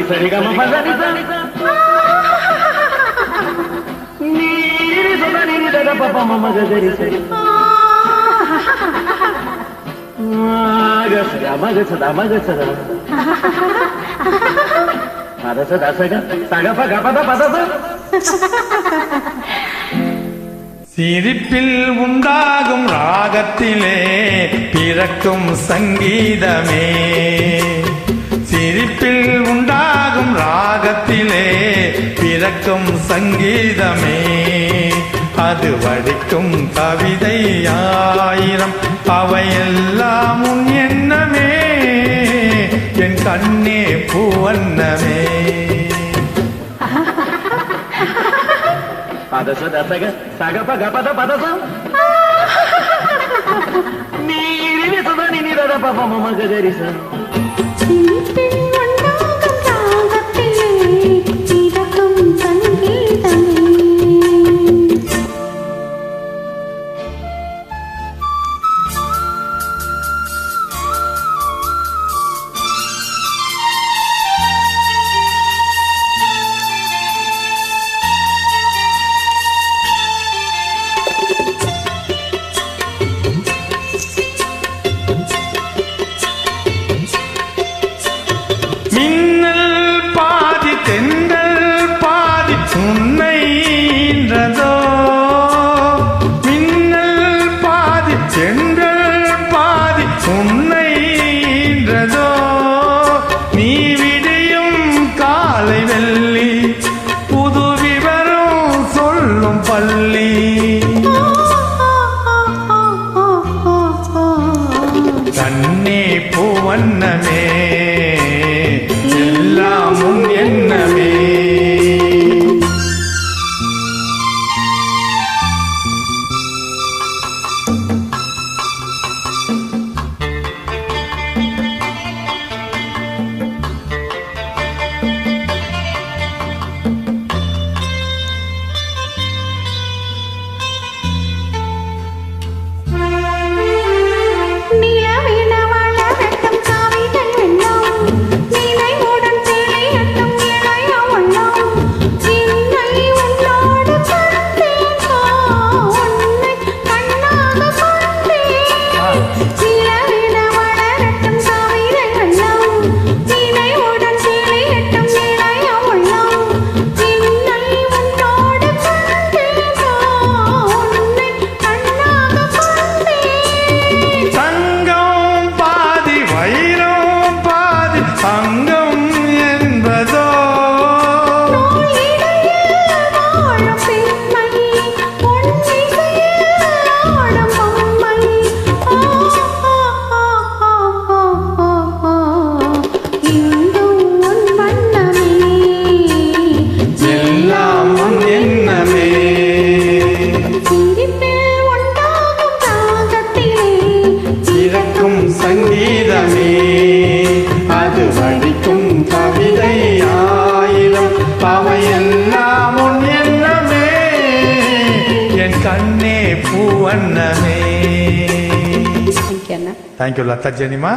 சரிகம பதனி நீரி சொதனி நித பப மம கரி சரி மகசதா மகசதா மதசதா சக சக பக பத பதத சிரிப்பில் உண்டாகும் ராகத்திலே பிறக்கும் சங்கீதமே, சிரிப்பில் உண்டாகும் ராகத்திலே பிறக்கும் சங்கீதமே, அது வடிக்கும் கவிதை ஆயிரம் அவையெல்லாம் உன் எண்ணமே, என் கண்ணே பூவண்ணமே. பதசத சக சக பக பத பதச நீரி சொதனி நித பப மம கரி சரி நீ விடியும் காலை வெள்ளி புது விவரம் சொல்லும் பள்ளி, கண்ணே பூவண்ணமே எல்லாம் உன் எண்ணமே. சங்கீதமே அது வடிக்கும் கவிதை ஆயிரம் அவையெல்லாம் உன் எண்ணமே, என் கண்ணே பூவண்ணமே. தேங்க்யூ லதா ஜெனிமா.